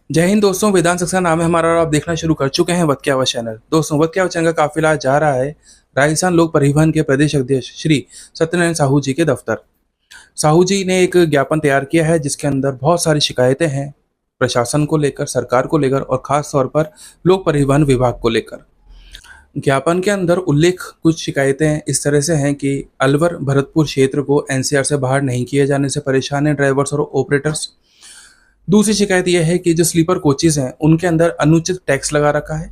जय हिंद दोस्तों, वेदांत सक्सेना नाम है हमारा और आप देखना शुरू कर चुके हैं वक्त क्या हुआ चैनल। दोस्तों, वक्त क्या हुआ चैनल का काफिला आज जा रहा है राजस्थान लोक परिवहन के प्रदेश अध्यक्ष श्री सत्यनारायण साहू जी के दफ्तर। साहू जी ने एक ज्ञापन तैयार किया है जिसके अंदर बहुत सारी शिकायतें हैं प्रशासन को लेकर, सरकार को लेकर और खास तौर पर लोक परिवहन विभाग को लेकर। ज्ञापन के अंदर उल्लेख कुछ शिकायतें इस तरह से हैं कि अलवर भरतपुर क्षेत्र को एनसीआर से बाहर नहीं किए जाने से परेशान हैं ड्राइवर्स और ऑपरेटर्स। दूसरी शिकायत यह है कि जो स्लीपर कोचेज हैं उनके अंदर अनुचित टैक्स लगा रखा है।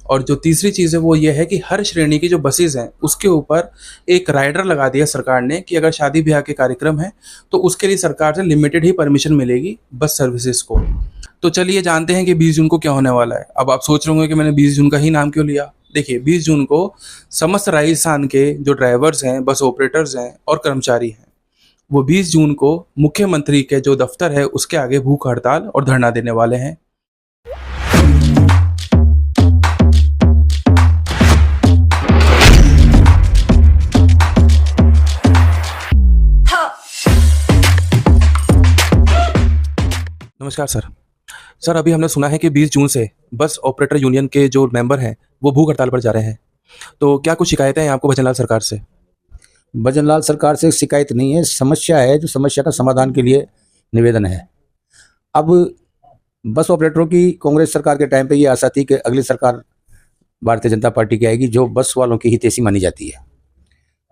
और जो तीसरी चीज़ है वो ये है कि हर श्रेणी की जो बसेज हैं उसके ऊपर एक राइडर लगा दिया सरकार ने कि अगर शादी ब्याह के कार्यक्रम है तो उसके लिए सरकार से लिमिटेड ही परमिशन मिलेगी बस सर्विसेज को। तो चलिए जानते हैं कि 20 जून को क्या होने वाला है। अब आप सोच रहे होंगे कि मैंने 20 जून का ही नाम क्यों लिया। देखिए, 20 जून को समस्त राजस्थान के जो ड्राइवर्स हैं, बस ऑपरेटर्स हैं और कर्मचारी हैं, वो 20 जून को मुख्यमंत्री के जो दफ्तर है उसके आगे भूख हड़ताल और धरना देने वाले हैं। नमस्कार सर। सर, अभी हमने सुना है कि 20 जून से बस ऑपरेटर यूनियन के जो मेंबर हैं वो भूख हड़ताल पर जा रहे हैं। तो क्या कुछ शिकायतें हैं आपको भजनलाल सरकार से? भजनलाल सरकार से शिकायत नहीं है, समस्या है जो समस्या का समाधान के लिए निवेदन है। अब बस ऑपरेटरों की कांग्रेस सरकार के टाइम पे ये आशा थी कि अगली सरकार भारतीय जनता पार्टी की आएगी जो बस वालों की हितैषी मानी जाती है।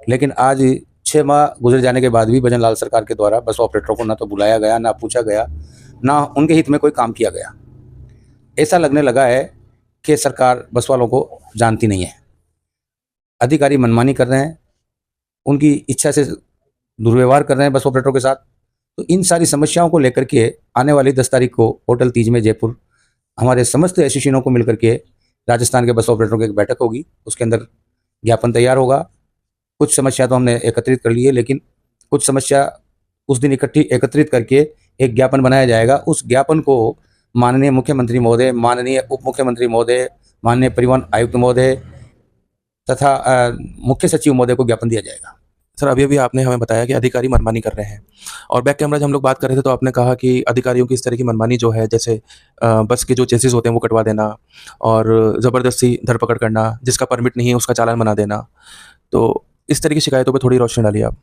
लेकिन आज 6 माह गुजर जाने के बाद भी भजनलाल सरकार के द्वारा बस ऑपरेटरों को ना तो बुलाया गया, ना पूछा गया, ना उनके हित में कोई काम किया गया। ऐसा लगने लगा है कि सरकार बस वालों को जानती नहीं है। अधिकारी मनमानी कर रहे हैं, उनकी इच्छा से दुर्व्यवहार कर रहे हैं बस ऑपरेटरों के साथ। तो इन सारी समस्याओं को लेकर के आने वाली 10 तारीख को होटल तीज में जयपुर हमारे समस्त एसोसिएशनों को मिलकर के राजस्थान के बस ऑपरेटरों की एक बैठक होगी। उसके अंदर ज्ञापन तैयार होगा। कुछ समस्या तो हमने एकत्रित कर ली है, लेकिन कुछ समस्या उस दिन एकत्रित करके एक ज्ञापन बनाया जाएगा। उस ज्ञापन को माननीय मुख्यमंत्री महोदय, माननीय उप मुख्यमंत्री महोदय, माननीय परिवहन आयुक्त महोदय तथा मुख्य सचिव महोदय को ज्ञापन दिया जाएगा। सर, अभी आपने हमें बताया कि अधिकारी मनमानी कर रहे हैं और बैक कैमरा जब हम लोग बात कर रहे थे तो आपने कहा कि अधिकारियों की इस तरह की मनमानी जो है, जैसे बस के जो चेसिस होते हैं वो कटवा देना और ज़बरदस्ती धरपकड़ करना, जिसका परमिट नहीं है उसका चालान बना देना। तो इस तरह की शिकायतों पर थोड़ी रोशनी डालिए आप।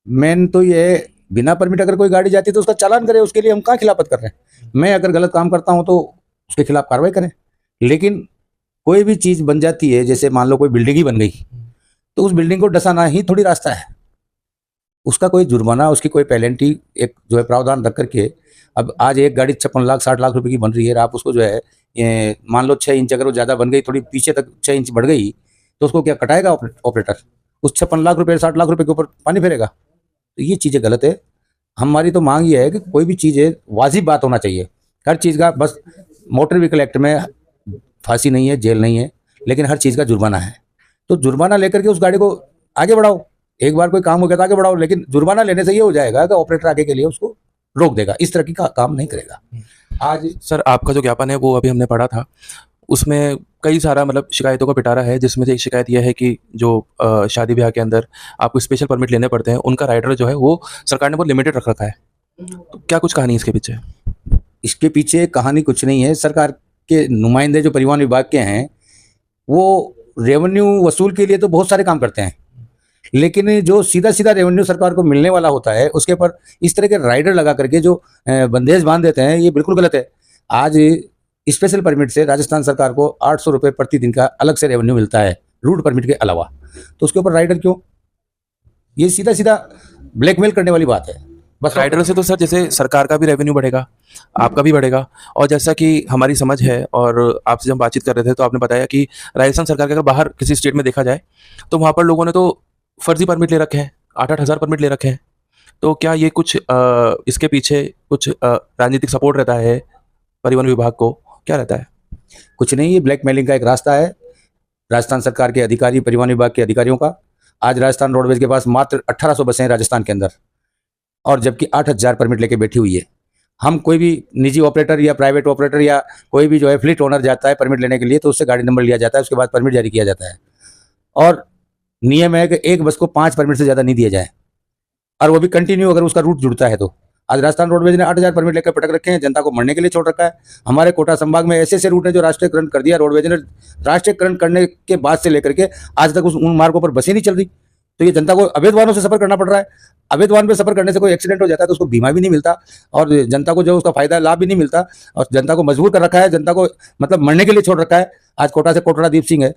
मेन तो ये बिना परमिट अगर कोई गाड़ी जाती है तो उसका चालान करे, उसके लिए हम कहाँ खिलाफत कर रहे हैं। मैं अगर गलत काम करता हूँ तो उसके खिलाफ कार्रवाई करें। लेकिन कोई भी चीज़ बन जाती है, जैसे मान लो कोई बिल्डिंग ही बन गई तो उस बिल्डिंग को डसाना ही थोड़ी रास्ता है। उसका कोई जुर्माना, उसकी कोई पेनल्टी, एक जो है प्रावधान रख करके। अब आज एक गाड़ी 56 लाख 60 लाख रुपए की बन रही है, आप उसको जो है ये मान लो 6 इंच अगर वो ज़्यादा बन गई, थोड़ी पीछे तक 6 इंच बढ़ गई, तो उसको क्या कटाएगा ऑपरेटर? उस 56 लाख रुपये 60 लाख रुपये के ऊपर पानी फेरेगा? तो ये चीज़ें गलत है। हमारी तो मांग ये है कि कोई भी चीज़ है वाजिब बात होना चाहिए हर चीज़ का। बस मोटर व्हीकल एक्ट में फांसी नहीं है, जेल नहीं है, लेकिन हर चीज़ का जुर्माना है। तो जुर्माना लेकर के उस गाड़ी को आगे बढ़ाओ। एक बार कोई काम हो गया तो आगे बढ़ाओ, लेकिन जुर्माना लेने से ये हो जाएगा कि ऑपरेटर आगे के लिए उसको रोक देगा, इस तरह की काम नहीं करेगा। आज सर, आपका जो ज्ञापन है वो अभी हमने पढ़ा था, उसमें कई सारा मतलब शिकायतों का पिटारा है, जिसमें से एक शिकायत यह है कि जो शादी ब्याह के अंदर आपको स्पेशल परमिट लेने पड़ते हैं, उनका राइडर जो है वो सरकार ने बहुत लिमिटेड रख रखा है। तो क्या कुछ कहानी इसके पीछे? इसके पीछे कहानी कुछ नहीं है। सरकार के नुमाइंदे जो परिवहन विभाग के हैं वो रेवेन्यू वसूल के लिए तो बहुत सारे काम करते हैं, लेकिन जो सीधा सीधा रेवेन्यू सरकार को मिलने वाला होता है उसके पर इस तरह के राइडर लगा करके जो बंदेज बांध देते हैं, ये बिल्कुल गलत है। आज स्पेशल परमिट से राजस्थान सरकार को 800 रुपये प्रतिदिन का अलग से रेवेन्यू मिलता है रूट परमिट के अलावा। तो उसके ऊपर राइडर क्यों? ये सीधा सीधा ब्लैकमेल करने वाली बात है। बस राइडर से तो सर जैसे सरकार का भी रेवेन्यू बढ़ेगा, आपका भी बढ़ेगा। और जैसा कि हमारी समझ है और आपसे जब बातचीत कर रहे थे तो आपने बताया कि राजस्थान सरकार के अगर बाहर किसी स्टेट में देखा जाए तो वहाँ पर लोगों ने तो फर्जी परमिट ले रखे हैं, 8-8 हज़ार परमिट ले रखे हैं। तो क्या ये कुछ इसके पीछे कुछ राजनीतिक सपोर्ट रहता है परिवहन विभाग को, क्या रहता है? कुछ नहीं, ये ब्लैकमेलिंग का एक रास्ता है राजस्थान सरकार के अधिकारी, परिवहन विभाग के अधिकारियों का। आज राजस्थान रोडवेज के पास मात्र 1800 बसें हैं राजस्थान के अंदर, और जबकि 8000 परमिट लेके बैठी हुई है। हम कोई भी निजी ऑपरेटर या प्राइवेट ऑपरेटर या कोई भी जो है फ्लीट ओनर जाता है परमिट लेने के लिए तो उससे गाड़ी नंबर लिया जाता है, उसके बाद परमिट जारी किया जाता है। और नियम है कि एक बस को 5 परमिट से ज़्यादा नहीं दिए जाए, और वो भी कंटिन्यू अगर उसका रूट जुड़ता है तो। आज राजस्थान रोडवेज ने 8,000 परमिट लेकर पटक रखे हैं, जनता को मरने के लिए छोड़ रखा है। हमारे कोटा संभाग में ऐसे ऐसे रूट है जो राष्ट्रीयकरण कर दिया रोडवेज ने। राष्ट्रीयकरण करने के बाद से लेकर के आज तक उन मार्गों पर बसें नहीं चल रही, तो ये जनता को अवैध वाहनों से सफर करना पड़ रहा है। अवैध वाहन पे सफर करने से कोई एक्सीडेंट हो जाता है तो उसको बीमा भी नहीं मिलता, और जनता को जो उसका फायदा लाभ भी नहीं मिलता, और जनता को मजबूर कर रखा है, जनता को मतलब मरने के लिए छोड़ रखा है। आज कोटा से कोटड़ा दीप सिंह है,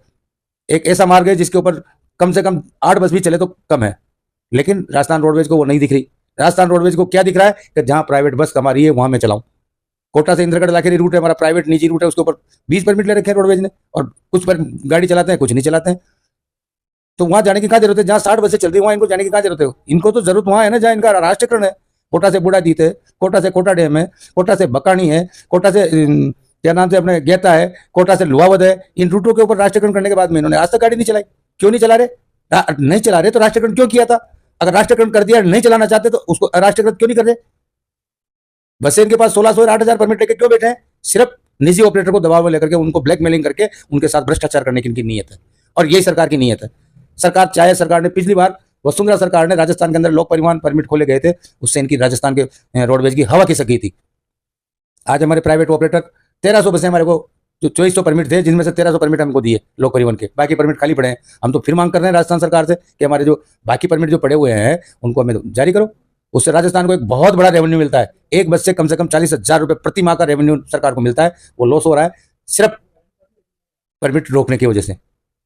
एक ऐसा मार्ग है जिसके ऊपर कम से कम 8 बस भी चले तो कम है, लेकिन राजस्थान रोडवेज को वो नहीं दिख रही। राजस्थान रोडवेज को क्या दिख रहा है कि जहां प्राइवेट बस कमा रही है वहां मैं चलाऊं। कोटा से इंद्रगढ़ लाखेरी रूट है हमारा, प्राइवेट निजी रूट है, उसके ऊपर 20 परमिट ले रखे हैं रोडवेज ने, और कुछ पर गाड़ी चलाते हैं, कुछ नहीं चलाते हैं। तो वहां जाने की क्या जरूरत है? जहां 60 बसें चल रही है वहां इनको जाने की क्या जरूरत है? इनको तो जरूरत वहां है ना जहां इनका राष्ट्रीयकरण है। कोटा से बूढ़ा जीत है, कोटा से कोटा डैम है, कोटा से बकानी है, कोटा से क्या नाम से अपने गेता है, कोटा से लुहावद है। इन रूटों के ऊपर राष्ट्रीयकरण करने के बाद में इन्होंने आज तक गाड़ी नहीं चलाई। क्यों नहीं चला रहे? नहीं चला रहे तो राष्ट्रीयकरण क्यों किया था? अगर राष्ट्रीयकरण कर दिया, नहीं चलाना चाहते तो उसको राष्ट्रीयकरण क्यों नहीं कर रहे? बसें इनके पास 1600 और 8,000 परमिट लेकर क्यों बैठे हैं? सिर्फ निजी ऑपरेटर को दबाव में लेकर के उनको ब्लैकमेलिंग करके उनके साथ भ्रष्टाचार करने की इनकी नीयत है, और यही सरकार की नीयत है। सरकार चाहे, सरकार ने पिछली बार वसुंधरा सरकार ने राजस्थान के अंदर लोक परिवहन परमिट खोले गए थे, उससे इनकी राजस्थान के रोडवेज की हवा खिसक गई थी। आज हमारे प्राइवेट ऑपरेटर 1300 बसें हमारे को, जो 2400 परमिट थे जिनमें से 1300 परमिट हमको दिए लोक परिवहन के, बाकी परमिट खाली पड़े हैं। हम तो फिर मांग कर रहे हैं राजस्थान सरकार से कि हमारे जो बाकी परमिट जो पड़े हुए हैं उनको हमें जारी करो। उससे राजस्थान को एक बहुत बड़ा रेवेन्यू मिलता है। एक बस से कम 40,000 रुपये प्रति माह का रेवेन्यू सरकार को मिलता है, वो लॉस हो रहा है सिर्फ परमिट रोकने की वजह से।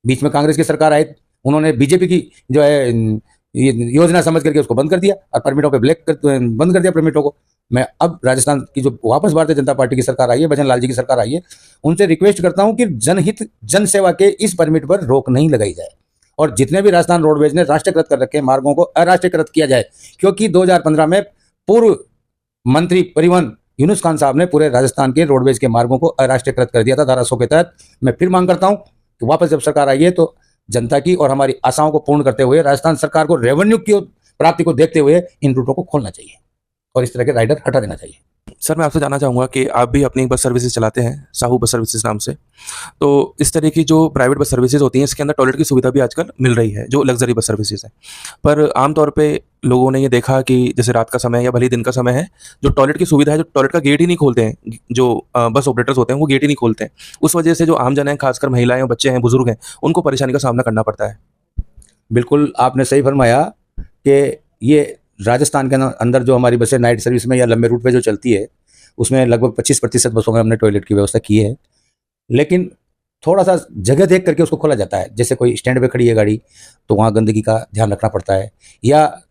बीच में कांग्रेस की सरकार आई, उन्होंने बीजेपी की जो है योजना समझ करके उसको बंद कर दिया, और परमिटों पे बंद कर दिया परमिटों को। मैं अब राजस्थान की जो वापस भारतीय जनता पार्टी की सरकार आई है, भजन लाल जी की सरकार आई है, उनसे रिक्वेस्ट करता हूं कि जनहित जन सेवा के इस परमिट पर रोक नहीं लगाई जाए, और जितने भी राजस्थान रोडवेज ने राष्ट्रीयकृत कर रखे मार्गों को अराष्ट्रीयकृत किया जाए। क्योंकि 2015 में पूर्व मंत्री परिवहन यूनुस खान साहब ने पूरे राजस्थान के रोडवेज के मार्गों को अराष्ट्रीयकृत कर दिया था धारा 100 के तहत। मैं फिर मांग करता हूं कि वापस जब सरकार आई है तो जनता की और हमारी आशाओं को पूर्ण करते हुए राजस्थान सरकार को रेवेन्यू की प्राप्ति को देखते हुए इन रूटों को खोलना चाहिए और इस तरह के राइडर हटा देना चाहिए। सर, मैं आपसे जानना चाहूँगा कि आप भी अपनी बस सर्विसेज चलाते हैं साहू बस सर्विसेज नाम से, तो इस तरह की जो प्राइवेट बस सर्विसेज होती हैं इसके अंदर टॉयलेट की सुविधा भी आजकल मिल रही है, जो लग्जरी बस सर्विसेज है। पर आमतौर पे लोगों ने ये देखा कि जैसे रात का समय है या भले ही दिन का समय है, जो टॉयलेट की सुविधा है, जो टॉयलेट का गेट ही नहीं खोलते हैं, जो बस ऑपरेटर्स होते हैं वो गेट ही नहीं खोलते हैं। उस वजह से जो आम जन है, खासकर महिलाएं, बच्चे हैं, बुजुर्ग हैं, उनको परेशानी का सामना करना पड़ता है। बिल्कुल आपने सही फरमाया कि ये राजस्थान के अंदर जो हमारी बसें नाइट सर्विस में या लंबे रूट पे जो चलती है उसमें लगभग 25% बसों में हमने टॉयलेट की व्यवस्था की है, लेकिन थोड़ा सा जगह देख करके उसको खोला जाता है। जैसे कोई स्टैंड पे खड़ी है गाड़ी तो वहाँ गंदगी का ध्यान रखना पड़ता है, या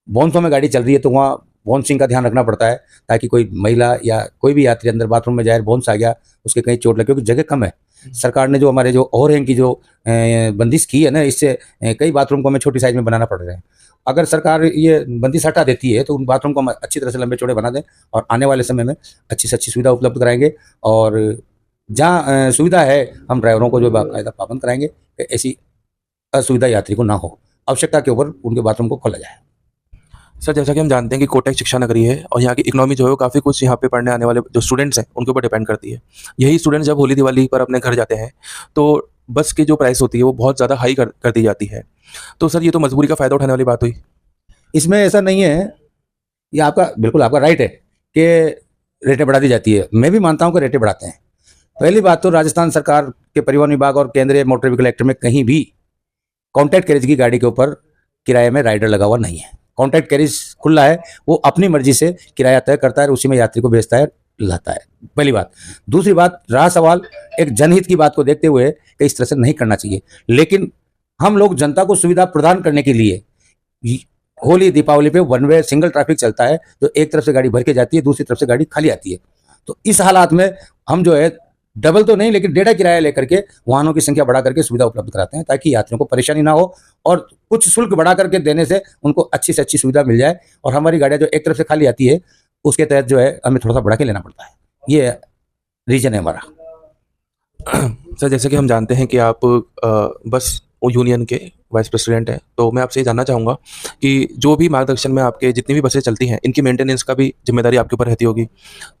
बॉन्सों में गाड़ी चल रही है तो वहाँ बॉन्सिंग का ध्यान रखना पड़ता है, ताकि कोई महिला या कोई भी यात्री अंदर बाथरूम में जाए, बॉन्स आ गया, उसके कहीं चोट लगे, क्योंकि जगह कम है। सरकार ने जो हमारे जो ओवरहैंग की जो बंदिश की है ना, इससे कई बाथरूम को हमें छोटी साइज में बनाना पड़ रहा है। अगर सरकार ये बंदिश हटा देती है तो उन बाथरूम को हम अच्छी तरह से लंबे चौड़े बना दें और आने वाले समय में अच्छी से अच्छी सुविधा उपलब्ध कराएंगे, और जहाँ सुविधा है हम ड्राइवरों को जो बाकायदा पाबंद कराएंगे कि ऐसी असुविधा यात्री को ना हो, आवश्यकता के ऊपर उनके बाथरूम को खोला जाए। सर, जैसा कि हम जानते हैं कि कोटा एक शिक्षा नगरी है और यहाँ की इकोनॉमी जो है वो काफ़ी कुछ यहाँ पे पढ़ने आने वाले जो स्टूडेंट्स हैं उनके ऊपर डिपेंड करती है। यही स्टूडेंट्स जब होली दिवाली पर अपने घर जाते हैं तो बस की जो प्राइस होती है वो बहुत ज़्यादा हाई कर दी जाती है। तो सर, ये तो मजबूरी का फ़ायदा उठाने वाली बात हुई। इसमें ऐसा नहीं है, ये आपका बिल्कुल आपका राइट है कि रेटें बढ़ा दी जाती है। मैं भी मानता हूँ कि रेटें बढ़ाते हैं। पहली बात तो राजस्थान सरकार के परिवहन विभाग और केंद्रीय मोटर व्हीकल एक्ट में कहीं भी कॉन्ट्रैक्ट कैरेज की गाड़ी के ऊपर किराए में राइडर लगा हुआ नहीं है। कॉन्ट्रैक्ट कैरेज खुला है, वो अपनी मर्जी से किराया तय करता है, उसी में यात्री को भेजता है, लाता है। पहली बात। दूसरी बात, रहा सवाल एक जनहित की बात को देखते हुए कि इस तरह से नहीं करना चाहिए, लेकिन हम लोग जनता को सुविधा प्रदान करने के लिए होली दीपावली पे वन वे सिंगल ट्रैफिक चलता है, जो एक तरफ से गाड़ी भर के जाती है, दूसरी तरफ से गाड़ी खाली आती है। तो इस हालात में हम जो है डबल तो नहीं लेकिन डेढ़ा किराया लेकर के वाहनों की संख्या बढ़ा करके सुविधा उपलब्ध कराते हैं, ताकि यात्रियों को परेशानी ना हो और कुछ शुल्क बढ़ा करके देने से उनको अच्छी से अच्छी सुविधा मिल जाए। और हमारी गाड़ियाँ जो एक तरफ से खाली आती है उसके तहत जो है हमें थोड़ा सा बढ़ा के लेना पड़ता है। ये रीजन है हमारा। सर, जैसे कि हम जानते हैं कि आप बस यूनियन के वाइस प्रेसिडेंट हैं, तो मैं आपसे ये जानना चाहूँगा कि जो भी मार्गदर्शन में आपके जितनी भी बसें चलती हैं इनकी मेंटेनेंस का भी जिम्मेदारी आपके ऊपर रहती होगी।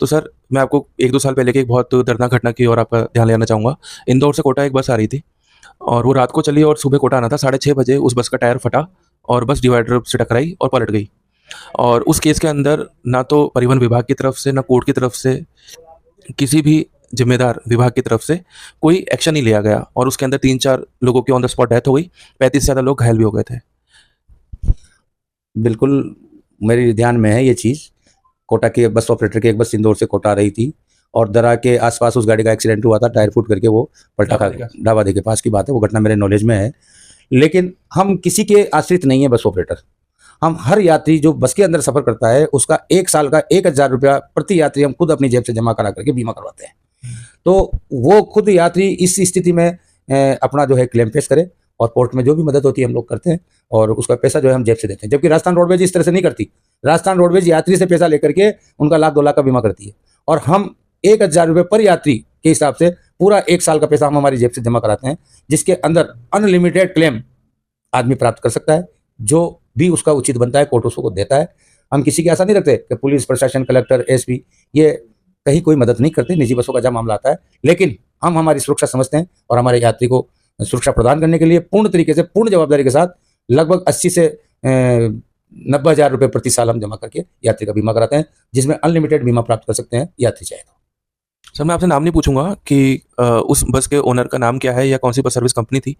तो सर, मैं आपको 1-2 साल पहले की एक बहुत दर्दनाक घटना की ओर आपका ध्यान लेना चाहूँगा। इंदौर से कोटा एक बस आ रही थी और वो रात को चली और सुबह कोटा आना था। 6:30 बजे उस बस का टायर फटा और बस डिवाइडर से टकराई और पलट गई। और उस केस के अंदर ना तो परिवहन विभाग की तरफ से, ना कोर्ट की तरफ से, किसी भी जिम्मेदार विभाग की तरफ से कोई एक्शन नहीं लिया गया और उसके अंदर 3-4 लोगों की ऑन द स्पॉट डेथ हो गई, 35 से ज़्यादा लोग घायल भी हो गए थे। बिल्कुल मेरे ध्यान में है ये चीज़। कोटा की बस ऑपरेटर की एक बस इंदौर से कोटा आ रही थी और दरा के आसपास उस गाड़ी का एक्सीडेंट हुआ था, टायर फूट करके वो पलटा खा ढाबादे के पास की बात है, वो घटना मेरे नॉलेज में है। लेकिन हम किसी के आश्रित नहीं है बस ऑपरेटर। हम हर यात्री जो बस के अंदर सफ़र करता है उसका 1 साल का 1000 रुपया प्रति यात्री हम खुद अपनी जेब से जमा करा करके बीमा करवाते हैं। तो वो खुद यात्री इस स्थिति में अपना जो है क्लेम पेश करे और कोर्ट में जो भी मदद होती है हम लोग करते हैं और उसका पैसा जो है हम जेब से देते हैं। जबकि राजस्थान रोडवेज इस तरह से नहीं करती। राजस्थान रोडवेज यात्री से पैसा लेकर के उनका 1,00,000-2 लाख का बीमा करती है और हम 1,000 रुपये पर यात्री के हिसाब से पूरा 1 साल का पैसा हम हमारी जेब से जमा कराते हैं, जिसके अंदर अनलिमिटेड क्लेम आदमी प्राप्त कर सकता है। जो भी उसका उचित बनता है कोर्ट उसको देता है। हम किसी की आशा नहीं रखते कि पुलिस प्रशासन, कलेक्टर, एसपी ये कहीं कोई मदद नहीं करते। निजी बसों का जब मामला आता है, लेकिन हम हमारी सुरक्षा समझते हैं और हमारे यात्री को सुरक्षा प्रदान करने के लिए पूर्ण तरीके से, पूर्ण जवाबदारी के साथ लगभग 80 से 90,000 रुपये प्रति साल हम जमा करके यात्री का बीमा कराते हैं, जिसमें अनलिमिटेड बीमा प्राप्त कर सकते हैं यात्री चाहे तो। सर, मैं आपसे नाम नहीं पूछूंगा कि उस बस के ओनर का नाम क्या है या कौन सी बस सर्विस कंपनी थी।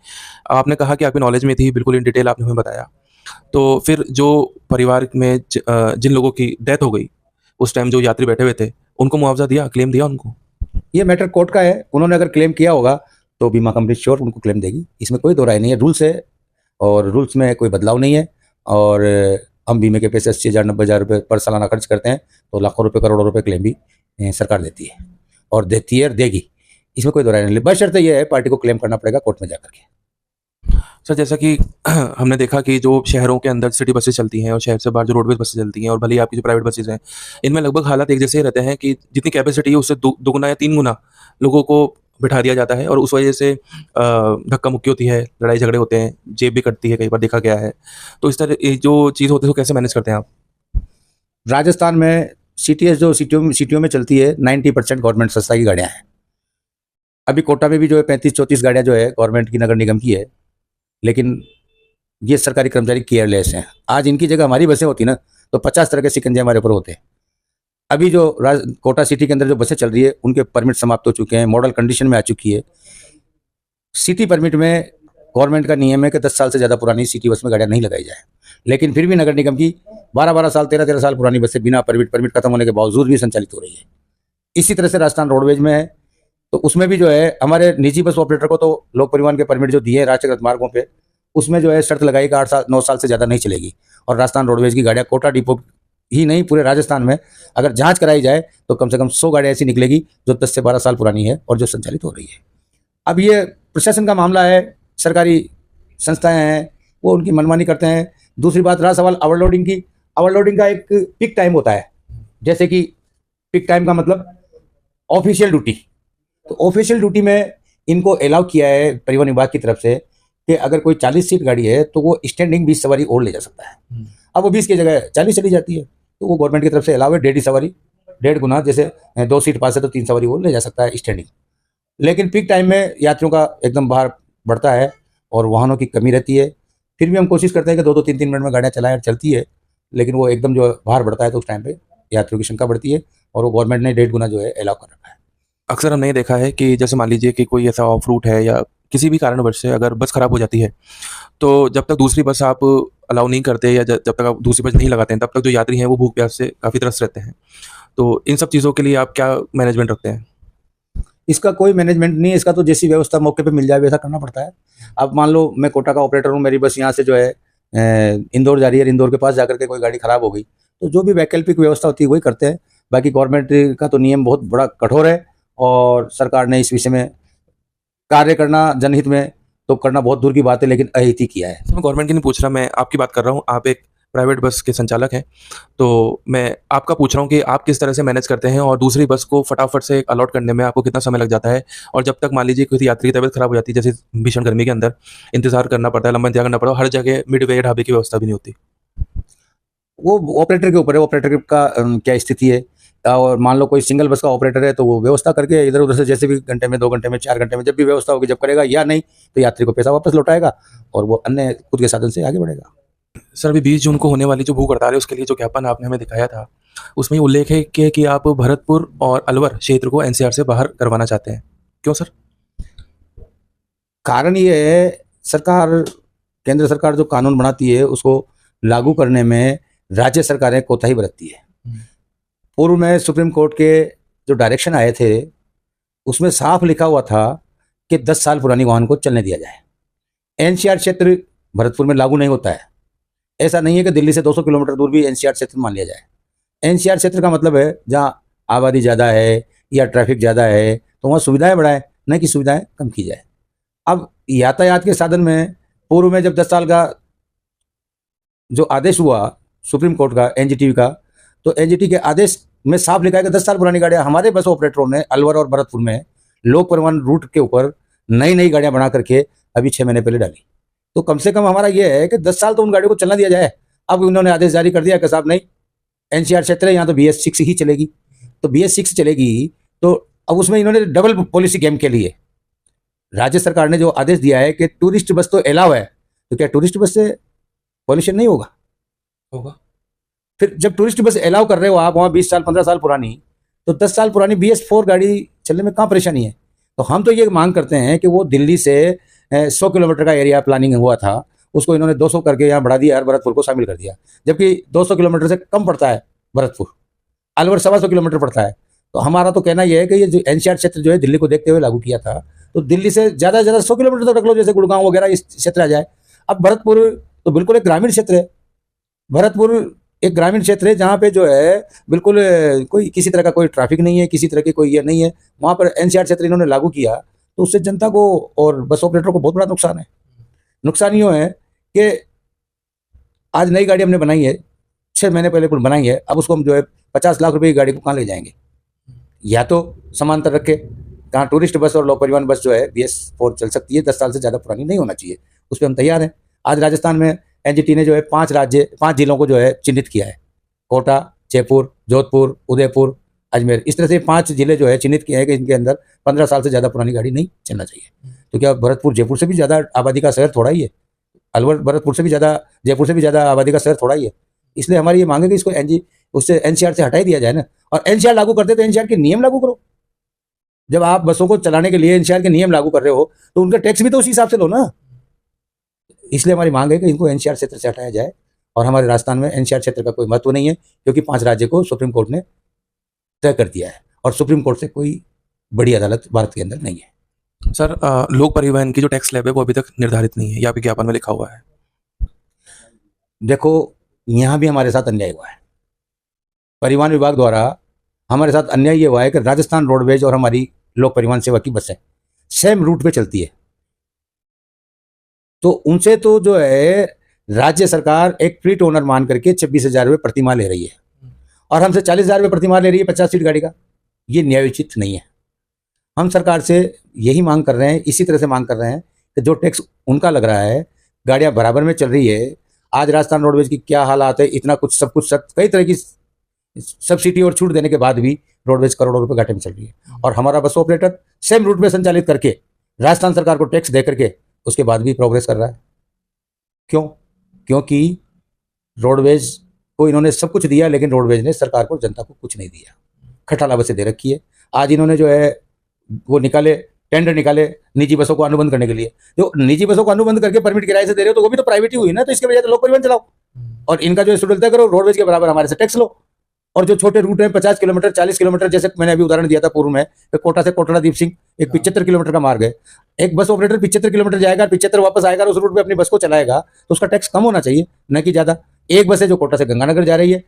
आपने कहा कि आपकी नॉलेज में थी, बिल्कुल इन डिटेल आपने हमें बताया। तो फिर जो परिवार में जिन लोगों की डेथ हो गई उस टाइम, जो यात्री बैठे हुए थे, उनको मुआवजा दिया, क्लेम दिया उनको? ये मैटर कोर्ट का है। उन्होंने अगर क्लेम किया होगा तो बीमा कंपनी श्योर उनको क्लेम देगी, इसमें कोई दो राय नहीं है। रूल्स है और रूल्स में कोई बदलाव नहीं है। और हम बीमे के पैसे 80,000 90,000 रुपये पर सालाना खर्च करते हैं तो लाखों रुपये, करोड़ों रुपये क्लेम भी सरकार देती है और देती है और देगी, इसमें कोई दो राय नहीं। बशर्ते ये है पार्टी को क्लेम करना पड़ेगा कोर्ट में जाकर के। सर, जैसा कि हमने देखा कि जो शहरों के अंदर सिटी बसेस चलती हैं और शहर से बाहर जो रोडवेज बसेस चलती हैं और भले ही आपकी जो प्राइवेट बसेस हैं, इनमें लगभग हालात एक जैसे ही रहते हैं कि जितनी कैपेसिटी है उससे दुगुना या 3 गुना लोगों को बिठा दिया जाता है और उस वजह से धक्का मुक्की होती है, लड़ाई झगड़े होते हैं, जेब भी कटती है, कई बार देखा गया है। तो इस तरह ये जो चीज़ होती है, उसको कैसे मैनेज करते हैं आप? राजस्थान में सीटीएस जो सिटियों में चलती है 90% गवर्नमेंट संस्था की गाड़ियाँ हैं। अभी कोटा में भी जो है 35-34 गाड़ियाँ जो है गवर्नमेंट की, नगर निगम की है, लेकिन ये सरकारी कर्मचारी केयरलेस हैं। आज इनकी जगह हमारी बसें होती ना तो 50 तरह के शिकंजे हमारे ऊपर होते हैं। अभी जो कोटा सिटी के अंदर जो बसें चल रही है उनके परमिट समाप्त हो चुके हैं, मॉडल कंडीशन में आ चुकी है। सिटी परमिट में गवर्नमेंट का नियम है कि 10 साल से ज़्यादा पुरानी सिटी बस में गाड़ियाँ नहीं लगाई जाए, लेकिन फिर भी नगर निगम की 12-12 साल, 13-13 साल पुरानी बसें बिना परमिट खत्म होने के बावजूद भी संचालित हो रही है। इसी तरह से राजस्थान रोडवेज में है, तो उसमें भी जो है हमारे निजी बस ऑपरेटर को तो लोक परिवहन के परमिट जो दिए हैं राष्ट्रीय मार्गों पे, उसमें जो है शर्त लगाई कि 8 साल 9 साल से ज़्यादा नहीं चलेगी। और राजस्थान रोडवेज की गाड़ियाँ कोटा डिपो ही नहीं, पूरे राजस्थान में अगर जांच कराई जाए तो कम से कम 100 गाड़ियाँ ऐसी निकलेगी जो 10 से 12 साल पुरानी है और जो संचालित हो रही है। अब ये प्रशासन का मामला है, सरकारी संस्थाएं हैं, वो उनकी मनमानी करते हैं। दूसरी बात रहा सवाल ओवरलोडिंग की। ओवरलोडिंग का एक पिक टाइम होता है, जैसे कि पिक टाइम का मतलब ऑफिशियल ड्यूटी। तो ऑफिशियल ड्यूटी में इनको अलाउ किया है परिवहन विभाग की तरफ से कि अगर कोई 40 सीट गाड़ी है तो वो स्टैंडिंग 20 सवारी और ले जा सकता है। अब वो 20 की जगह 40 चली जाती है, तो वो गवर्नमेंट की तरफ से अलाउ है 1.5 सवारी, 1.5 गुना, जैसे 2 सीट पास है तो 3 सवारी वो ले जा सकता है स्टैंडिंग। लेकिन पीक टाइम में यात्रियों का एकदम भार बढ़ता है और वाहनों की कमी रहती है। फिर भी हम कोशिश करते हैं कि 2-2 3-3 मिनट में गाड़ियाँ चलाएं, चलती है, लेकिन वो एकदम जो भार बढ़ता है तो उस टाइम पे यात्रियों की संख्या बढ़ती है और वो गवर्नमेंट ने 1.5 गुना जो है अलाउ कर रखा है। अक्सर हमने ये देखा है कि जैसे मान लीजिए कि कोई ऐसा ऑफ रूट है या किसी भी कारणवश से अगर बस खराब हो जाती है, तो जब तक दूसरी बस आप अलाउ नहीं करते या जब तक आप दूसरी बस नहीं लगाते हैं, तब तक जो यात्री हैं वो भूख प्यास से काफ़ी त्रस्त रहते हैं। तो इन सब चीज़ों के लिए आप क्या मैनेजमेंट रखते हैं? इसका कोई मैनेजमेंट नहीं है, इसका तो जैसी व्यवस्था मौके पे मिल जाए वैसा करना पड़ता है। अब मान लो मैं कोटा का ऑपरेटर हूँ, मेरी बस यहाँ से जो है इंदौर जा रही है, इंदौर के पास जाकर के कोई गाड़ी खराब हो गई तो जो भी वैकल्पिक व्यवस्था होती है वही करते हैं। बाकी गवर्नमेंट का तो नियम बहुत बड़ा कठोर है और सरकार ने इस विषय में कार्य करना जनहित में तो करना बहुत दूर की बात है, लेकिन अहित ही किया है। मैं गवर्नमेंट की नहीं पूछ रहा, मैं आपकी बात कर रहा हूँ। आप एक प्राइवेट बस के संचालक हैं, तो मैं आपका पूछ रहा हूँ कि आप किस तरह से मैनेज करते हैं और दूसरी बस को फटाफट से अलॉट करने में आपको कितना समय लग जाता है? और जब तक मान लीजिए किसी यात्री की तबीयत खराब हो जाती है, जैसे भीषण गर्मी के अंदर इंतजार करना पड़ता है, लंबा इंतजार करना पड़ता है, हर जगह मिड वे ढाबे की व्यवस्था भी नहीं होती। वो ऑपरेटर के ऊपर है, ऑपरेटर का क्या स्थिति है। और मान लो कोई सिंगल बस का ऑपरेटर है तो वो व्यवस्था करके इधर उधर से जैसे भी घंटे में, 2 घंटे में, 4 घंटे में जब भी व्यवस्था होगी जब करेगा, या नहीं तो यात्री को पैसा वापस लौटाएगा और वो अन्य खुद के साधन से आगे बढ़ेगा। सर अभी 20 जून को होने वाली जो भूख हड़ताल है उसके लिए जो ज्ञापन आपने हमें दिखाया था उसमें ये उल्लेख है कि आप भरतपुर और अलवर क्षेत्र को एनसीआर से बाहर करवाना चाहते हैं, क्यों सर? कारण ये है, सरकार, केंद्र सरकार जो कानून बनाती है उसको लागू करने में राज्य सरकारें कोताही बरतती है। पूर्व में सुप्रीम कोर्ट के जो डायरेक्शन आए थे उसमें साफ लिखा हुआ था कि 10 साल पुरानी वाहन को चलने दिया जाए। एनसीआर क्षेत्र भरतपुर में लागू नहीं होता है। ऐसा नहीं है कि दिल्ली से 200 किलोमीटर दूर भी एनसीआर क्षेत्र मान लिया जाए। एनसीआर क्षेत्र का मतलब है जहाँ आबादी ज़्यादा है या ट्रैफिक ज़्यादा है तो वहाँ सुविधाएं बढ़ाएं, न कि सुविधाएं कम की जाए। अब यातायात के साधन में पूर्व में जब 10 साल का जो आदेश हुआ सुप्रीम कोर्ट का एनजीटी का, तो एनजीटी के आदेश में साफ लिखा है कि 10 साल पुरानी गाड़ियां, हमारे बस ऑपरेटरों ने अलवर और भरतपुर में लोक परिवहन रूट के ऊपर नई नई गाड़ियां बना करके अभी 6 महीने पहले डाली। तो कम से कम हमारा ये है कि 10 साल तो उन गाड़ियों को चलना दिया जाए। अब उन्होंने आदेश जारी कर दिया कि साहब नहीं, एनसीआर क्षेत्र है यहाँ तो BS6 ही चलेगी। तो BS6 चलेगी तो अब उसमें इन्होंने डबल पॉलिसी गेम के लिए राज्य सरकार ने जो आदेश दिया है कि टूरिस्ट बस तो अलाउ है, तो क्या टूरिस्ट बस से पॉल्यूशन नहीं होगा? होगा। फिर जब टूरिस्ट बस अलाउ कर रहे हो आप वहाँ 20 साल 15 साल पुरानी, तो 10 साल पुरानी BS4 गाड़ी चलने में कहाँ परेशानी है? तो हम तो ये मांग करते हैं कि वो दिल्ली से 100 किलोमीटर का एरिया प्लानिंग हुआ था उसको इन्होंने 200 करके यहाँ बढ़ा दिया और भरतपुर को शामिल कर दिया, जबकि 200 किलोमीटर से कम पड़ता है भरतपुर, अलवर 125 किलोमीटर पड़ता है। तो हमारा तो कहना यह है कि ये जो एनसीआर क्षेत्र जो है दिल्ली को देखते हुए लागू किया था, तो दिल्ली से ज़्यादा से ज़्यादा 100 किलोमीटर तक रख लो, जैसे गुड़गांव वगैरह इस क्षेत्र आ जाए। अब भरतपुर तो बिल्कुल एक ग्रामीण क्षेत्र है। भरतपुर एक ग्रामीण क्षेत्र है जहाँ पे जो है बिल्कुल कोई किसी तरह का कोई ट्रैफिक नहीं है, किसी तरह की कोई ये नहीं है। वहाँ पर एनसीआर क्षेत्र इन्होंने लागू किया तो उससे जनता को और बस ऑपरेटर को बहुत बड़ा नुकसान है। नुकसान यूँ है कि आज नई गाड़ी हमने बनाई है, 6 महीने पहले कुछ बनाई है, अब उसको हम जो है 50 लाख रुपए की गाड़ी को कहाँ ले जाएंगे? या तो समांतर रखे, कहाँ टूरिस्ट बस और लोक परिवहन बस जो है BS4 चल सकती है, 10 साल से ज़्यादा पुरानी नहीं होना चाहिए, उस पर हम तैयार हैं। आज राजस्थान में एनजीटी ने जो है 5 जिलों को जो है चिन्हित किया है, कोटा, जयपुर, जोधपुर, उदयपुर, अजमेर, इस तरह से 5 जिले जो है चिन्हित किए हैं कि इनके अंदर 15 साल से ज़्यादा पुरानी गाड़ी नहीं चलना चाहिए। तो क्या भरतपुर जयपुर से भी ज़्यादा आबादी का शहर थोड़ा ही है? अलवर भरतपुर से भी ज़्यादा, जयपुर से भी ज़्यादा आबादी का शहर थोड़ा ही है? इसलिए हमारी ये मांग है कि इसको उससे एनसीआर से हटा ही दिया जाए ना। और एनसीआर लागू करते तो एनसीआर के नियम लागू करो। जब आप बसों को चलाने के लिए एनसीआर के नियम लागू कर रहे हो तो उनका टैक्स भी तो उसी हिसाब से लो ना। इसलिए हमारी मांग है कि इनको एनसीआर क्षेत्र से हटाया जाए। और हमारे राजस्थान में एनसीआर क्षेत्र का कोई महत्व नहीं है, क्योंकि 5 राज्य को सुप्रीम कोर्ट ने तय कर दिया है और सुप्रीम कोर्ट से कोई बड़ी अदालत भारत के अंदर नहीं है। सर लोक परिवहन की जो टैक्स स्लैब है वो अभी तक निर्धारित नहीं है, या विज्ञापन में लिखा हुआ है। देखो, यहाँ भी हमारे साथ अन्याय हुआ है। परिवहन विभाग द्वारा हमारे साथ अन्याय ये हुआ है कि राजस्थान रोडवेज और हमारी लोक परिवहन सेवा की बसें सेम रूट पे चलती है, तो उनसे तो जो है राज्य सरकार एक फ्लीट ओनर मान करके 26,000 रुपये प्रति माह ले रही है और हमसे 40,000 रुपये प्रति माह ले रही है 50 सीट गाड़ी का। ये न्यायोचित नहीं है। हम सरकार से यही मांग कर रहे हैं, इसी तरह से मांग कर रहे हैं कि जो टैक्स उनका लग रहा है, गाड़ियाँ बराबर में चल रही है। आज राजस्थान रोडवेज की क्या हालात है, इतना कुछ सब कुछ कई तरह की सब्सिडी और छूट देने के बाद भी रोडवेज करोड़ों रुपए घाटे में चल रही है और हमारा बस ऑपरेटर सेम रूट में संचालित करके राजस्थान सरकार को टैक्स दे करके उसके बाद भी प्रोग्रेस कर रहा है। क्यों? क्योंकि रोडवेज को इन्होंने सब कुछ दिया, लेकिन रोडवेज ने सरकार को, जनता को कुछ नहीं दिया। खटाला बसें दे रखी है। आज इन्होंने जो है वो टेंडर निकाले निजी बसों को अनुबंध करने के लिए। जो निजी बसों को अनुबंध करके परमिट किराए से दे रहे हो तो वो भी तो प्राइवेट ही हुई ना, तो इसके वजह से लोक परिवहन चलाओ और इनका जो शेड्यूल तय करो, रोडवेज के बराबर हमारे से टैक्स लो। और जो छोटे रूट है 50 किलोमीटर 40 किलोमीटर, जैसे मैंने अभी उदाहरण दिया था पूर्व में, कोटा से कोटड़ा दीप सिंह एक 75 किलोमीटर का मार्ग है। एक बस ऑपरेटर 75 किलोमीटर जाएगा, 75 वापस आएगा, उस रूट पे अपनी बस को चलाएगा, तो उसका टैक्स कम होना चाहिए, न कि ज़्यादा। एक बस है जो कोटा से गंगानगर जा रही है,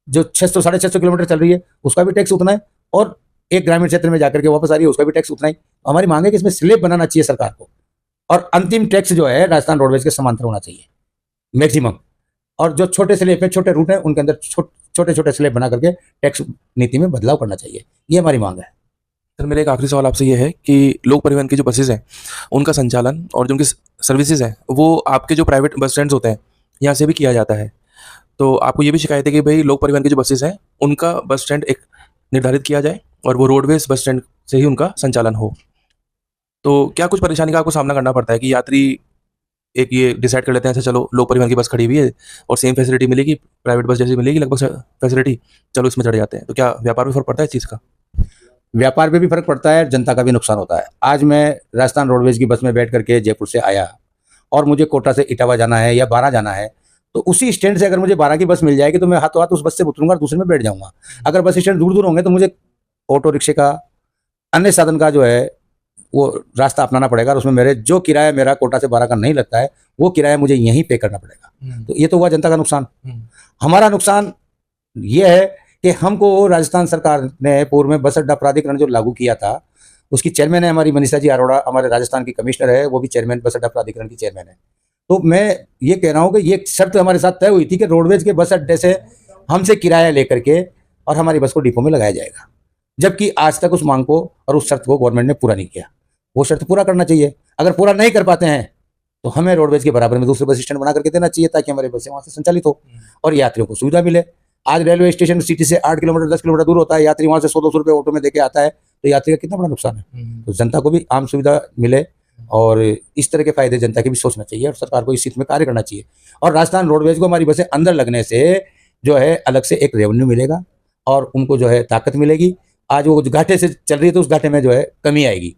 जो 600 650 किलोमीटर चल रही है, उसका भी टैक्स उतना है, और एक ग्रामीण क्षेत्र में जाकर के वापस आ रही है, उसका भी टैक्स उतना ही। हमारी मांग है कि इसमें स्लेब बनाना चाहिए सरकार को, और अंतिम टैक्स जो है राजस्थान रोडवेज के समांतर होना चाहिए मैक्सिमम। और जो छोटे स्लेब है, छोटे रूट है, उनके अंदर छोटे छोटे स्लेब बना करके टैक्स नीति में बदलाव करना चाहिए। ये हमारी मांग है। सर मेरा एक आखिरी सवाल आपसे ये है कि लोक परिवहन की जो बसेज हैं उनका संचालन और जो उनकी सर्विसेज हैं वो आपके जो प्राइवेट बस स्टैंड्स होते हैं यहाँ से भी किया जाता है, तो आपको ये भी शिकायत है कि भाई लोक परिवहन की जो बसेज हैं उनका बस स्टैंड एक निर्धारित किया जाए और वो रोडवेज बस स्टैंड से ही उनका संचालन हो। तो क्या कुछ परेशानी का आपको सामना करना पड़ता है कि यात्री एक ये डिसाइड कर लेते हैं, अच्छा चलो लोक परिवहन की बस खड़ी हुई है और सेम फैसिलिटी मिलेगी, प्राइवेट बस जैसी मिलेगी लगभग फैसिलिटी, चलो इसमें चढ़ जाते हैं। तो क्या व्यापार में फर्क पड़ता है इस चीज़ का? व्यापार पे भी फर्क पड़ता है, जनता का भी नुकसान होता है। आज मैं राजस्थान रोडवेज की बस में बैठ करके जयपुर से आया और मुझे कोटा से इटावा जाना है या बारा जाना है, तो उसी स्टैंड से अगर मुझे बारा की बस मिल जाएगी तो मैं हाथों हाथ उस बस से उतरूंगा और दूसरे में बैठ जाऊंगा। अगर बस स्टैंड दूर दूर होंगे तो मुझे ऑटो रिक्शे का, अन्य साधन का जो है वो रास्ता अपनाना पड़ेगा और उसमें मेरे जो किराया मेरा कोटा से बारा का नहीं लगता है वो किराया मुझे यहीं पे करना पड़ेगा। तो ये तो हुआ जनता का नुकसान। हमारा नुकसान ये है कि हमको राजस्थान सरकार ने पूर्व में बस अड्डा प्राधिकरण जो लागू किया था, उसकी चेयरमैन है हमारी मनीषा जी अरोड़ा, हमारे राजस्थान की कमिश्नर है, वो भी चेयरमैन, बस अड्डा प्राधिकरण की चेयरमैन है। तो मैं ये कह रहा हूँ कि ये शर्त हमारे साथ तय हुई थी कि रोडवेज के बस अड्डे से हमसे किराया लेकर के और हमारी बस को डिपो में लगाया जाएगा, जबकि आज तक उस मांग को और उस शर्त को गवर्नमेंट ने पूरा नहीं किया। वो शर्त पूरा करना चाहिए। अगर पूरा नहीं कर पाते हैं तो हमें रोडवेज के बराबर में दूसरे बस स्टैंड बना करके देना चाहिए ताकि हमारी बसें वहाँ से संचालित हो और यात्रियों को सुविधा मिले। आज रेलवे स्टेशन सिटी से 8 किलोमीटर 10 किलोमीटर दूर होता है, यात्री वहाँ से 100-200 रुपये ऑटो में देके आता है, तो यात्री का कितना बड़ा नुकसान है। तो जनता को भी आम सुविधा मिले और इस तरह के फायदे जनता के भी सोचना चाहिए और सरकार को इस हित में कार्य करना चाहिए। और राजस्थान रोडवेज को हमारी बसें अंदर लगने से जो है अलग से एक रेवेन्यू मिलेगा और उनको जो है ताकत मिलेगी। आज वो घाटे से चल रही है तो उस घाटे में जो है कमी आएगी।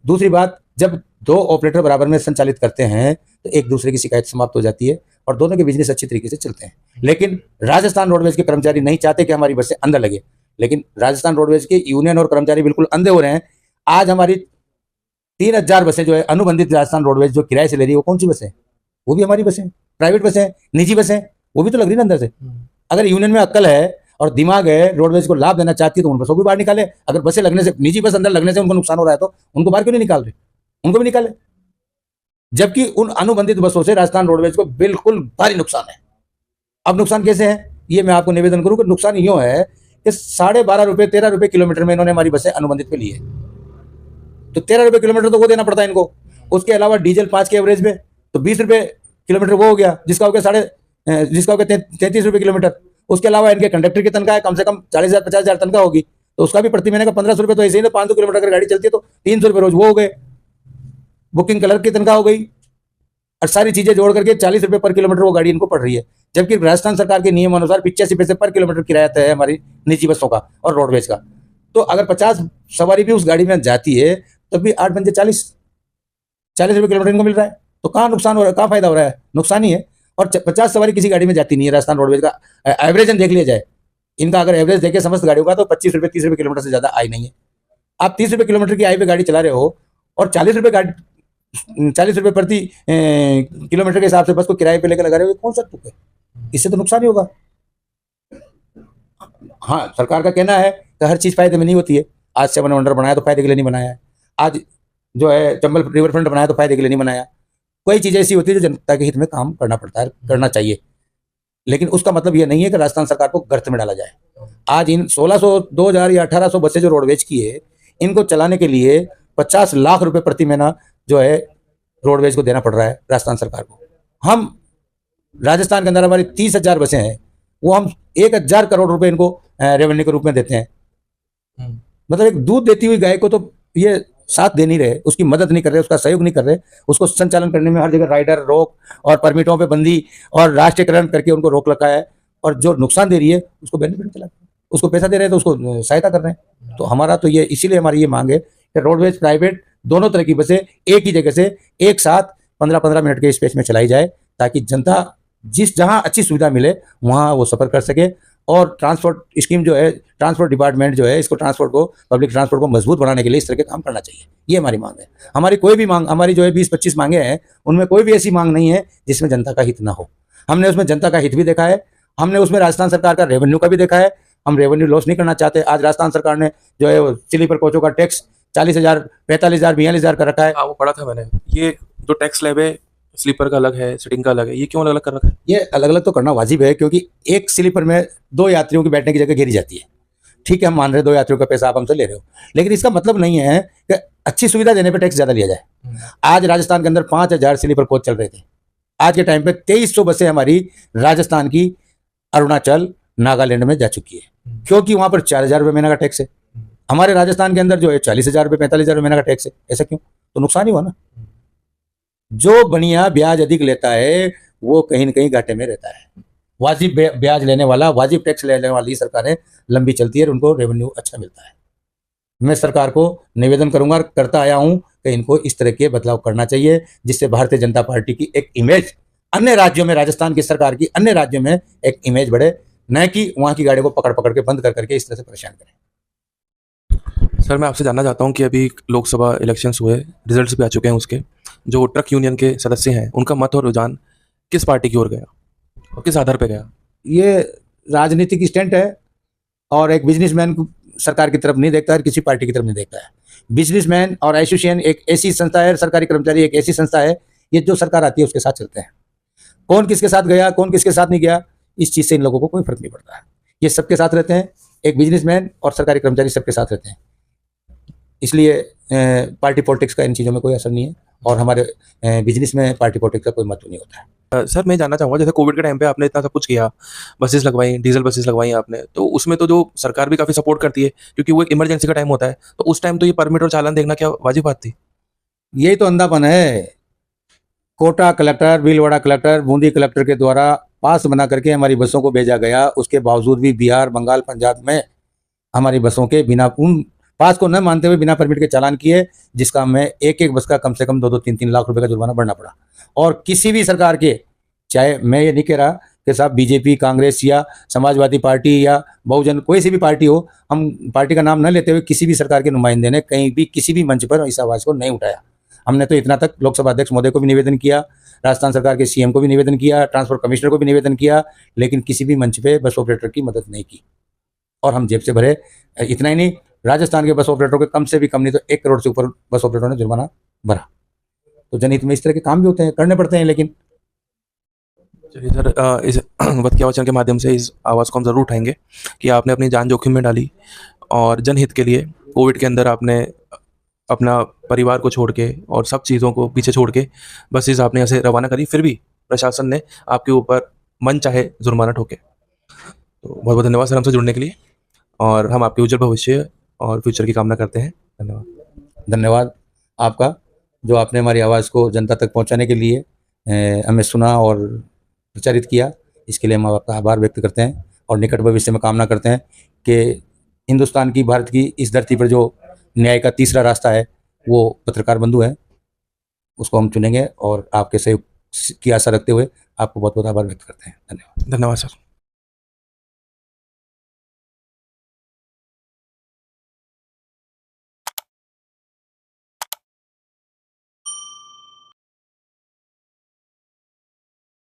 दूसरी बात, जब दो ऑपरेटर बराबर में संचालित करते हैं तो एक दूसरे की शिकायत समाप्त हो जाती है और दोनों के बिजनेस अच्छी तरीके से चलते हैं। लेकिन राजस्थान रोडवेज के कर्मचारी नहीं चाहते कि हमारी बसें अंदर लगे, लेकिन राजस्थान रोडवेज के यूनियन और कर्मचारी बिल्कुल अंधे हो रहे हैं। आज हमारी 3000 बसें जो है अनुबंधित राजस्थान रोडवेज जो किराए से ले रही है, वो कौन सी बसें? वो भी हमारी बसें, प्राइवेट बसें, निजी बसें, वो भी तो लग रही है अंदर से। अगर यूनियन में अक्ल है और दिमाग है, रोडवेज को लाभ देना चाहती है तो उन बसों को भी बाहर निकाले। अगर बसें लगने से, निजी बस अंदर लगने से उनको नुकसान हो रहा है तो उनको बाहर क्यों नहीं निकाल रहे? उनको भी निकाले। जबकि उन अनुबंधित बसों से राजस्थान रोडवेज को बिल्कुल भारी नुकसान है। अब नुकसान कैसे है ये मैं आपको निवेदन करूं कि नुकसान यूं है कि 12.5 रुपए 13 रुपए किलोमीटर में इन्होंने हमारी बसें अनुबंधित पे ली है, तो 13 रुपए किलोमीटर तो वो देना पड़ता है इनको। उसके अलावा डीजल 5 के एवरेज में तो 20 रुपए किलोमीटर वो हो गया, जिसका हो गया 33 रुपए किलोमीटर। उसके अलावा इनके कंडक्टर की तनख्वाह कम से कम 40,000 50,000 तनख्वाह होगी, तो उसका भी प्रति महीने का 1500 रुपए तो ऐसे ही ना, 500 किलोमीटर अगर गाड़ी चलती है तो 300 रुपए रोज वो हो गए। बुकिंग क्लर्क की तनख्वाह हो गई और सारी चीजें जोड़ करके 40 रुपए पर किलोमीटर वो गाड़ी इनको पड़ रही है। जबकि राजस्थान सरकार के नियम अनुसार 85 पैसे पर किलोमीटर किराया तय है हमारी निजी बसों का और रोडवेज का। तो अगर 50 सवारी भी उस गाड़ी में जाती है तब भी 8 पंजे 40 रुपए किलोमीटर इनको मिल रहा है। तो कहाँ नुकसान हो रहा है, कहाँ फायदा हो रहा है? नुकसान ही है। और 50 सवारी किसी गाड़ी में जाती नहीं है राजस्थान रोडवेज का। एवरेज देख लिया जाए इनका, अगर एवरेज देखे समस्त गाड़ियों का तो 25 रुपए 30 रुपए किलोमीटर से ज्यादा आई नहीं है। आप 30 रुपए किलोमीटर की आई पे गाड़ी चला रहे हो और 40 रुपए प्रति किलोमीटर के हिसाब से बस को किराए पे लेकर लगा रहे हो, कौन सा तुक है? इससे तो नुकसान ही होगा। हाँ, सरकार का कहना है कि हर चीज फायदे में नहीं होती है। आज 7 वंडर बनाया तो फायदे के लिए नहीं बनाया है, आज जो है चंबल रिवर फ्रंट बनाया तो फायदे के लिए नहीं बनाया। कोई चीज ऐसी होती है जो जनता के हित में काम करना पड़ता है, करना चाहिए, लेकिन उसका मतलब यह नहीं है कि राजस्थान सरकार को गर्त में डाला जाए। आज इन 1600 2000 या 1800 बसें जो रोडवेज की है, इनको चलाने के लिए 50 लाख रुपए प्रति महीना जो है रोडवेज को देना पड़ रहा है राजस्थान सरकार को। हम राजस्थान के अंदर हमारी 30,000 बसें हैं, वो हम 1,000 करोड़ रुपए इनको रेवेन्यू के रूप में देते हैं। मतलब एक दूध देती हुई गाय को तो ये साथ दे नहीं रहे, उसकी मदद नहीं कर रहे, उसका सहयोग नहीं कर रहे, उसको संचालन करने में हर जगह राइडर रोक और परमिटों पे बंदी और राष्ट्रीयकरण करके उनको रोक रखा है। और जो नुकसान दे रही है उसको बेनिफिट चला, उसको पैसा दे रहे हैं तो उसको सहायता कर रहे हैं। तो हमारा तो ये इसीलिए हमारी ये मांग है कि रोडवेज प्राइवेट दोनों तरह की बसें एक ही जगह से एक साथ 15-15 मिनट के स्पेस में चलाई जाए, ताकि जनता जहां अच्छी सुविधा मिले वहां वो सफर कर सके। और ट्रांसपोर्ट स्कीम जो है, ट्रांसपोर्ट डिपार्टमेंट जो है, इसको पब्लिक ट्रांसपोर्ट को मजबूत बनाने के लिए इस तरह के काम करना चाहिए। ये हमारी मांग है। हमारी कोई भी मांग, हमारी जो है 20-25 मांगे हैं, उनमें कोई भी ऐसी मांग नहीं है जिसमें जनता का हित ना हो। हमने उसमें जनता का हित भी देखा है, हमने उसमें राजस्थान सरकार का रेवेन्यू का भी देखा है। हम रेवेन्यू लॉस नहीं करना चाहते। आज राजस्थान सरकार ने जो है स्लीपर कोचों का टैक्स 40,000 45,000 42,000 का रखा है। वो पढ़ा था मैंने, ये जो टैक्स स्लैब है स्लीपर का अलग है, सिटिंग का अलग है, ये क्यों अलग अलग कर रखा है? ये अलग अलग तो करना वाजिब है, क्योंकि एक स्लीपर में 2 यात्रियों की बैठने की जगह घेरी जाती है। ठीक है, हम मान रहे 2 यात्रियों का पैसा आप हमसे ले रहे हो, लेकिन इसका मतलब नहीं है कि अच्छी सुविधा देने पर टैक्स ज्यादा लिया जाए। आज राजस्थान के अंदर 5,000 स्लीपर कोच चल रहे थे। आज के टाइम पे 2300 बसें हमारी राजस्थान की अरुणाचल नागालैंड में जा चुकी है, क्योंकि वहां पर 4,000 रुपये महीना का टैक्स है। हमारे राजस्थान के अंदर जो है 40,000 रुपये 45,000 रुपये महीना का टैक्स है। ऐसा क्यों? तो नुकसान ही हुआ ना। जो बनिया ब्याज अधिक लेता है वो कहीं न कहीं घाटे में रहता है। वाजिब ब्याज लेने वाला, वाजिब टैक्स लेने वाली सरकारें लंबी चलती है और उनको रेवेन्यू अच्छा मिलता है। मैं सरकार को निवेदन करूंगा, करता आया हूं कि इनको इस तरह के बदलाव करना चाहिए, जिससे भारतीय जनता पार्टी की एक इमेज अन्य राज्यों में, राजस्थान की सरकार की अन्य राज्यों में एक इमेज बढ़े, न कि वहां की गाड़ियों को पकड़ पकड़ के बंद कर करके इस तरह से परेशान करें। सर मैं आपसे जानना चाहता हूँ कि अभी लोकसभा इलेक्शंस हुए, रिजल्ट्स भी आ चुके हैं उसके, जो ट्रक यूनियन के सदस्य हैं उनका मत और रुझान किस पार्टी की ओर गया और किस आधार पर गया? ये राजनीतिक स्टंट है और एक बिजनेसमैन को सरकार की तरफ नहीं देखता है, किसी पार्टी की तरफ नहीं देखता है। बिजनेसमैन और एसोसिएशन एक ऐसी संस्था है, सरकारी कर्मचारी एक ऐसी संस्था है, ये जो सरकार आती है उसके साथ चलते हैं। कौन किसके साथ गया, कौन किसके साथ नहीं गया, इस चीज़ से इन लोगों को कोई फर्क नहीं पड़ता है। ये सबके साथ रहते हैं, एक बिजनेसमैन और सरकारी कर्मचारी सबके साथ रहते हैं। इसलिए पार्टी पॉलिटिक्स का इन चीज़ों में कोई असर नहीं है और हमारे बिजनेस में पार्टी पॉलिटिक्स का कोई महत्व नहीं होता है। सर मैं जानना चाहूँगा, जैसे कोविड के टाइम पे आपने इतना सब कुछ किया, बसेस लगवाई, डीजल बसेस लगवाई आपने, तो उसमें तो जो सरकार भी काफ़ी सपोर्ट करती है क्योंकि वो एक इमरजेंसी का टाइम होता है, तो उस टाइम तो ये परमिट और चालान देखना क्या वाजिब बात थी? यही तो अंधापन है। Kota collector, Bhilwara collector, Bundi collector के द्वारा पास बना करके हमारी बसों को भेजा गया, उसके बावजूद भी बिहार, बंगाल, पंजाब में हमारी बसों के बिना उन पास को न मानते हुए बिना परमिट के चालान किए, जिसका हमें एक एक बस का कम से कम 2-3 लाख रुपए का जुर्माना भरना पड़ा। और किसी भी सरकार के, चाहे मैं ये नहीं कह रहा कि साहब बीजेपी, कांग्रेस या समाजवादी पार्टी या बहुजन, कोई सी भी पार्टी हो, हम पार्टी का नाम न लेते हुए किसी भी सरकार के नुमाइंदे ने कहीं भी किसी भी मंच पर इस आवाज़ को नहीं उठाया। हमने तो इतना तक लोकसभा अध्यक्ष महोदय को भी निवेदन किया, राजस्थान सरकार के सीएम को भी निवेदन किया, ट्रांसपोर्ट कमिश्नर को भी निवेदन किया, लेकिन किसी भी मंच पे बस ऑपरेटर की मदद नहीं की और हम जेब से भरे। इतना ही नहीं, राजस्थान के बस ऑपरेटरों के कम से भी कम नहीं तो 1 करोड़ से ऊपर बस ऑपरेटरों ने जुर्माना भरा। तो जनहित में इस तरह के काम भी होते हैं, करने पड़ते हैं। लेकिन चलिए सर, इस वक्त वचन के माध्यम से इस आवाज़ को हम ज़रूर उठाएंगे कि आपने अपनी जान जोखिम में डाली और जनहित के लिए कोविड के अंदर आपने अपना परिवार को छोड़ के और सब चीज़ों को पीछे छोड़ के बसेस आपने ऐसे रवाना करी, फिर भी प्रशासन ने आपके ऊपर मन चाहे जुर्माना ठोके। तो बहुत बहुत धन्यवाद सर हमसे जुड़ने के लिए, और हम आपके उज्जवल भविष्य और फ्यूचर की कामना करते हैं। धन्यवाद। धन्यवाद आपका, जो आपने हमारी आवाज़ को जनता तक पहुंचाने के लिए हमें सुना और प्रचारित किया। इसके लिए हम आपका आभार व्यक्त करते हैं और निकट भविष्य में कामना करते हैं कि हिंदुस्तान की, भारत की इस धरती पर जो न्याय का तीसरा रास्ता है वो पत्रकार बंधु है, उसको हम चुनेंगे और आपके सहयोग की आशा रखते हुए आपको बहुत बहुत आभार व्यक्त करते हैं। धन्यवाद। धन्यवाद सर।